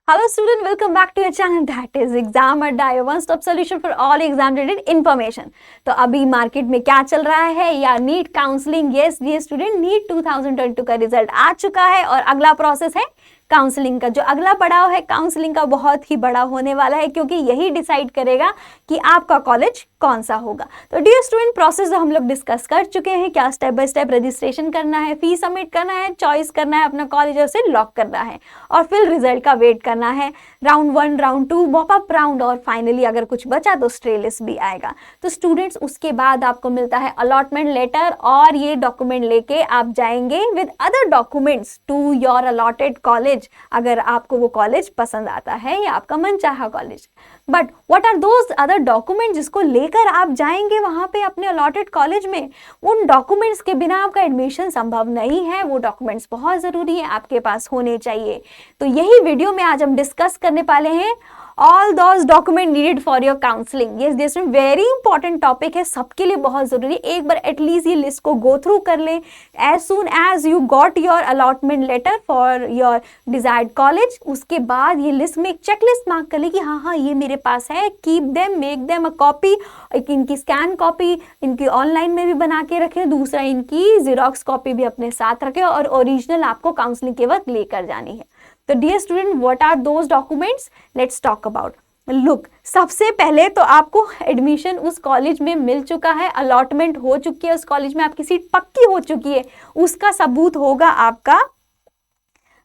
Hello student, welcome back to your channel that is Exam Adda, your one stop solution for all exam related information। तो अभी market में क्या चल रहा है या नीट काउंसलिंग। यस ये स्टूडेंट नीट 2022 का रिजल्ट आ चुका है और अगला प्रोसेस है काउंसलिंग का। जो अगला पड़ाव है काउंसलिंग का बहुत ही बड़ा होने वाला है क्योंकि यही डिसाइड करेगा कि आपका कॉलेज कौन सा होगा। तो डियर स्टूडेंट, प्रोसेस जो हम लोग डिस्कस कर चुके हैं, क्या स्टेप बाय स्टेप रजिस्ट्रेशन करना है, फी सबमिट करना है, चॉइस करना है अपना कॉलेज और उसे लॉक करना है और फिर रिजल्ट का वेट करना है। राउंड 1, राउंड 2, मॉकअप राउंड और फाइनली अगर कुछ बचा तो स्ट्रे लिस्ट भी आएगा। तो स्टूडेंट्स उसके बाद आपको मिलता है अलॉटमेंट लेटर और ये डॉक्यूमेंट लेके आप जाएंगे with other documents to your allotted college अगर आपको वो कॉलेज पसंद आता है या आपका मनचाहा college. But what are those other document जिसको लेकर आप जाएंगे वहां पे अपने अलॉटेड कॉलेज में? उन डॉक्यूमेंट्स के बिना आपका एडमिशन संभव नहीं है। वो डॉक्यूमेंट्स बहुत जरूरी है, आपके पास होने चाहिए। तो यही वीडियो में आज हम डिस्कस करने वाले हैं all those document needed for your counselling. Yes this very important topic है, सबके लिए बहुत जरूरी। एक बार एटलीस्ट ये लिस्ट को गो थ्रू कर लें as soon as you got your allotment letter for your desired college. उसके बाद ये लिस्ट में एक चेकलिस्ट मार्क कर ले कि हाँ ये मेरे पास है। Keep them, make them a copy. इनकी स्कैन कॉपी इनकी ऑनलाइन में भी बना के रखें, दूसरा इनकी जीरोक्स कॉपी भी अपने साथ रखें और ओरिजिनल आपको काउंसलिंग के वक्त लेकर जानी है। तो dear student, what are those documents? Let's talk about. Look, सबसे पहले तो आपको एडमिशन उस कॉलेज में मिल चुका है, अलॉटमेंट हो चुकी है, उस कॉलेज में आपकी सीट पक्की हो चुकी है, उसका सबूत होगा आपका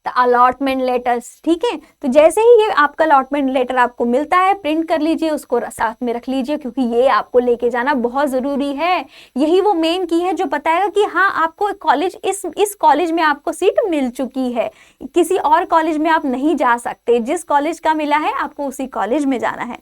अलॉटमेंट लेटर्स। ठीक है, तो जैसे ही ये आपका अलॉटमेंट लेटर आपको मिलता है, प्रिंट कर लीजिए, उसको साथ में रख लीजिए क्योंकि ये आपको लेके जाना बहुत जरूरी है। यही वो मेन की है जो बताएगा कि हाँ आपको कॉलेज इस कॉलेज में आपको सीट मिल चुकी है, किसी और कॉलेज में आप नहीं जा सकते। जिस कॉलेज का मिला है आपको उसी कॉलेज में जाना है।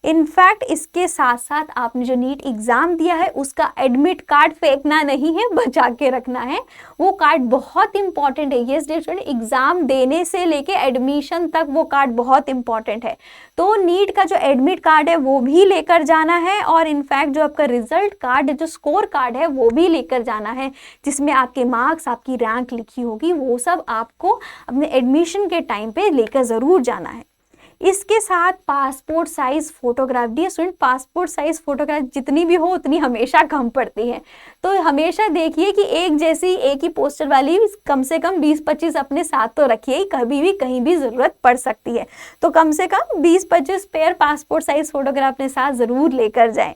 इनफैक्ट इसके साथ साथ आपने जो नीट एग्जाम दिया है उसका एडमिट कार्ड फेंकना नहीं है, बचा के रखना है। वो कार्ड बहुत इंपॉर्टेंट है। यस डियर स्टूडेंट, एग्जाम देने से लेके एडमिशन तक वो कार्ड बहुत इंपॉर्टेंट है। तो नीट का जो एडमिट कार्ड है वो भी लेकर जाना है और इनफैक्ट जो आपका रिजल्ट कार्ड, जो स्कोर कार्ड है वो भी लेकर जाना है, जिसमें आपके मार्क्स, आपकी रैंक लिखी होगी। वो सब आपको अपने एडमिशन के टाइम पे लेकर जरूर जाना है। इसके साथ passport size photograph. Dear student, passport size photograph जितनी भी हो उतनी हमेशा कम पड़ती है, तो हमेशा देखिए कि एक जैसी एक ही पोस्टर वाली कम से कम 20-25 अपने साथ तो रखिए, कभी भी कहीं भी जरूरत पड़ सकती है। तो कम से कम 20-25 पेयर पासपोर्ट साइज फोटोग्राफ अपने साथ जरूर लेकर जाएं।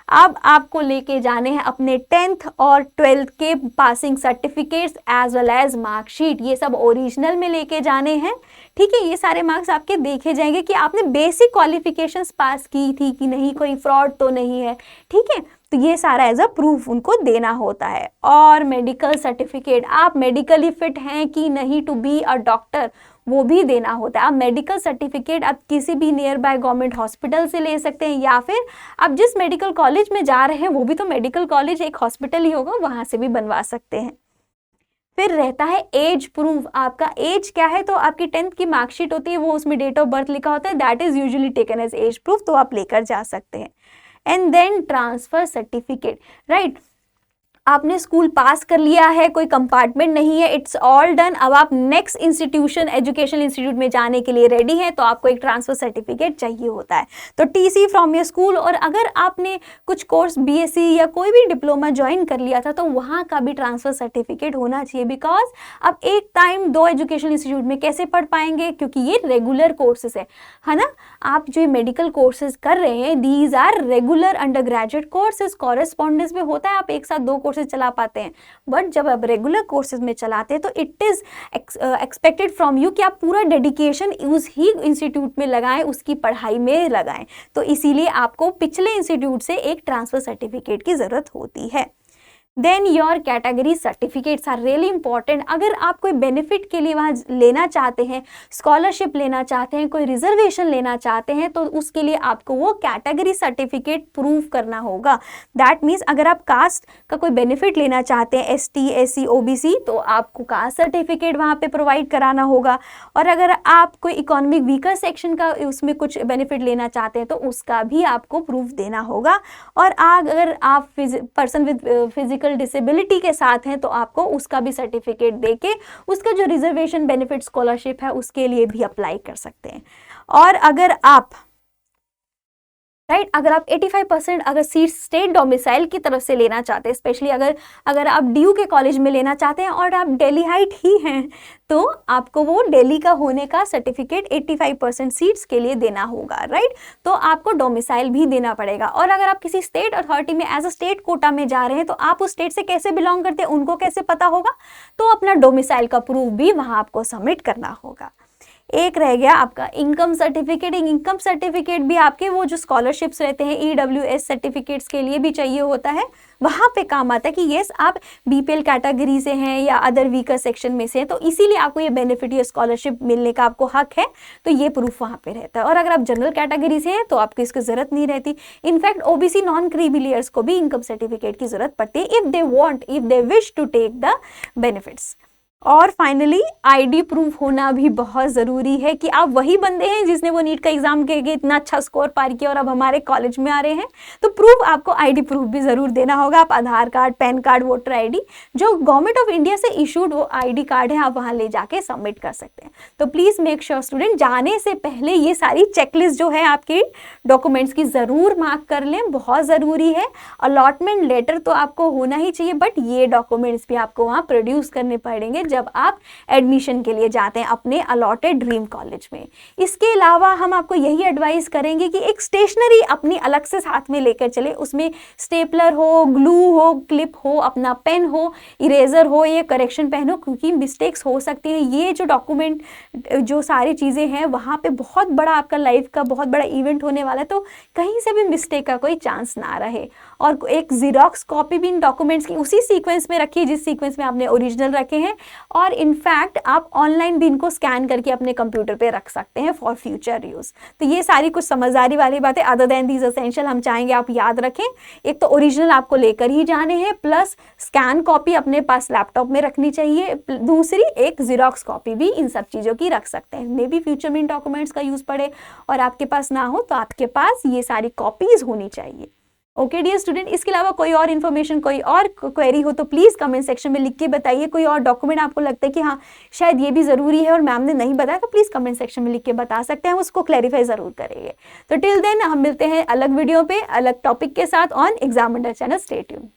अब आपको लेके जाने हैं अपने 10th और 12th के passing certificates as well as marksheet. ये सब ओरिजिनल में लेके जाने हैं। ठीक है, ये सारे मार्क्स आपके देखे जाएंगे कि आपने बेसिक क्वालिफिकेशंस पास की थी कि नहीं, कोई फ्रॉड तो नहीं है। ठीक है, तो ये सारा एज अ प्रूफ उनको देना होता है। और मेडिकल सर्टिफिकेट, आप मेडिकली फिट हैं कि नहीं टू बी अ डॉक्टर, वो भी देना होता है। आप मेडिकल सर्टिफिकेट आप किसी भी नियर बाय गवर्नमेंट हॉस्पिटल से ले सकते हैं या फिर आप जिस मेडिकल कॉलेज में जा रहे हैं वो भी तो मेडिकल कॉलेज एक हॉस्पिटल ही होगा, वहां से भी बनवा सकते हैं। फिर रहता है एज प्रूफ। आपका एज क्या है? तो आपकी 10th की मार्कशीट होती है, वो उसमें डेट ऑफ बर्थ लिखा होता है, that is usually taken as age proof, तो आप लेकर जा सकते हैं। And then transfer certificate. Right, आपने स्कूल पास कर लिया है, कोई कंपार्टमेंट नहीं है, इट्स ऑल डन। अब आप नेक्स्ट इंस्टीट्यूशन, एजुकेशनल इंस्टीट्यूट में जाने के लिए रेडी हैं, तो आपको एक ट्रांसफर सर्टिफिकेट चाहिए होता है। तो टीसी फ्रॉम योर स्कूल, और अगर आपने कुछ कोर्स बीएससी या कोई भी डिप्लोमा ज्वाइन कर लिया था तो वहाँ का भी ट्रांसफर सर्टिफिकेट होना चाहिए। बिकॉज अब एक टाइम 2 एजुकेशनल इंस्टीट्यूट में कैसे पढ़ पाएंगे, क्योंकि ये रेगुलर कोर्सेज है ना। आप जो मेडिकल कोर्सेज कर रहे हैं, these are regular undergraduate courses, correspondence में होता है, आप एक साथ 2 कोर्सेज चला पाते हैं। बट जब आप रेगुलर कोर्सेज में चलाते हैं तो it is expected from you कि आप पूरा डेडिकेशन उस ही इंस्टीट्यूट में लगाएं, उसकी पढ़ाई में लगाएं। तो इसीलिए आपको पिछले इंस्टीट्यूट से एक ट्रांसफर सर्टिफिकेट की जरूरत होती है। Then your category certificates are really important. अगर आप कोई बेनिफिट के लिए वहाँ लेना चाहते हैं, स्कॉलरशिप लेना चाहते हैं, कोई रिजर्वेशन लेना चाहते हैं, तो उसके लिए आपको वो कैटेगरी सर्टिफिकेट प्रूव करना होगा। दैट मीन्स अगर आप कास्ट का कोई बेनिफिट लेना चाहते हैं, ST SC OBC, तो आपको कास्ट सर्टिफिकेट वहाँ पे प्रोवाइड कराना होगा। और अगर आप कोई इकोनॉमिक वीकर सेक्शन का उसमें कुछ बेनिफिट लेना चाहते हैं तो उसका भी आपको प्रूफ देना होगा। और अगर आप person with physical physical disability के साथ हैं तो आपको उसका भी सर्टिफिकेट देके उसका जो रिजर्वेशन बेनिफिट स्कॉलरशिप है उसके लिए भी अप्लाई कर सकते हैं। और अगर आप अगर आप 85% अगर सीट स्टेट डोमिसाइल की तरफ से लेना चाहते हैं, स्पेशली अगर आप ड्यू के कॉलेज में लेना चाहते हैं और आप दिल्ली हाइट ही हैं, तो आपको वो दिल्ली का होने का सर्टिफिकेट 85% सीट्स के लिए देना होगा, राइट। तो आपको डोमिसाइल भी देना पड़ेगा। और अगर आप किसी स्टेट अथॉरिटी में एज अ स्टेट कोटा में जा रहे हैं तो आप उस स्टेट से कैसे बिलोंग करते हैं उनको कैसे पता होगा, तो अपना डोमिसाइल का प्रूफ भी वहां आपको सबमिट करना होगा। एक रह गया आपका इनकम सर्टिफिकेट। इनकम सर्टिफिकेट भी आपके वो जो स्कॉलरशिप्स रहते हैं EWS सर्टिफिकेट्स के लिए भी चाहिए होता है, वहां पे काम आता है कि यस आप BPL कैटेगरी से हैं या अदर वीकर सेक्शन में से हैं, तो इसीलिए आपको ये बेनिफिट या स्कॉलरशिप मिलने का आपको हक है, तो ये प्रूफ वहां पे रहता है। और अगर आप जनरल कैटेगरी से हैं तो आपको इसकी जरूरत नहीं रहती। इनफैक्ट OBC नॉन क्रिमिलियर्स को भी इनकम सर्टिफिकेट की जरूरत पड़ती है if they wish to take the benefits. और फाइनली ID प्रूफ होना भी बहुत ज़रूरी है कि आप वही बंदे हैं जिसने वो नीट का एग्जाम करके इतना अच्छा स्कोर पार किया और अब हमारे कॉलेज में आ रहे हैं, तो प्रूफ आपको ID प्रूफ भी ज़रूर देना होगा। आप Aadhaar card, PAN card, voter ID जो गवर्नमेंट ऑफ इंडिया से इशूड वो ID कार्ड है आप वहाँ ले जाके सबमिट कर सकते हैं। तो प्लीज़ मेक श्योर स्टूडेंट जाने से पहले ये सारी चेकलिस्ट जो है आपके डॉक्यूमेंट्स की ज़रूर मार्क कर लें, बहुत ज़रूरी है। अलॉटमेंट लेटर तो आपको होना ही चाहिए, बट ये डॉक्यूमेंट्स भी आपको वहाँ प्रोड्यूस करने पड़ेंगे जब आप एडमिशन के लिए जाते हैं अपने अलॉटेड ड्रीम कॉलेज में। इसके अलावा हम आपको यही एडवाइस करेंगे कि एक स्टेशनरी अपनी अलग से साथ में लेकर चले, उसमें स्टेपलर हो, ग्लू हो, क्लिप हो, अपना पेन हो, इरेजर हो, ये करेक्शन पेन हो, क्योंकि मिस्टेक्स हो सकती हैं। ये जो डॉक्यूमेंट जो सारी चीज़ें हैं वहाँ पे बहुत बड़ा आपका लाइफ का बहुत बड़ा इवेंट होने वाला है, तो कहीं से भी मिस्टेक का कोई चांस ना रहे। और एक जीरोक्स कॉपी भी इन डॉक्यूमेंट्स की उसी सीक्वेंस में रखिए जिस सीक्वेंस में आपने ओरिजिनल रखे हैं, और इनफैक्ट आप ऑनलाइन भी इनको स्कैन करके अपने कंप्यूटर पे रख सकते हैं फॉर फ्यूचर यूज़। तो ये सारी कुछ समझदारी वाली बातें अदर देन दीज एसेंशियल हम चाहेंगे आप याद रखें। एक तो ओरिजिनल आपको लेकर ही जाने हैं, प्लस स्कैन कॉपी अपने पास लैपटॉप में रखनी चाहिए, दूसरी एक जीरोक्स कॉपी भी इन सब चीज़ों की रख सकते हैं। मे बी फ्यूचर में इन डॉक्यूमेंट्स का यूज़ पड़े और आपके पास ना हो तो आपके पास ये सारी कॉपीज़ होनी चाहिए। ओके डियर स्टूडेंट, इसके अलावा कोई और इन्फॉर्मेशन, कोई और क्वेरी हो तो प्लीज़ कमेंट सेक्शन में लिख के बताइए। कोई और डॉक्यूमेंट आपको लगता है कि हाँ शायद ये भी ज़रूरी है और मैम ने नहीं बताया, तो प्लीज़ कमेंट सेक्शन में लिख के बता सकते हैं, हम उसको क्लैरिफाई ज़रूर करेंगे। तो टिल देन हम मिलते हैं अलग वीडियो पे अलग टॉपिक के साथ on examiner channel. Stay tuned.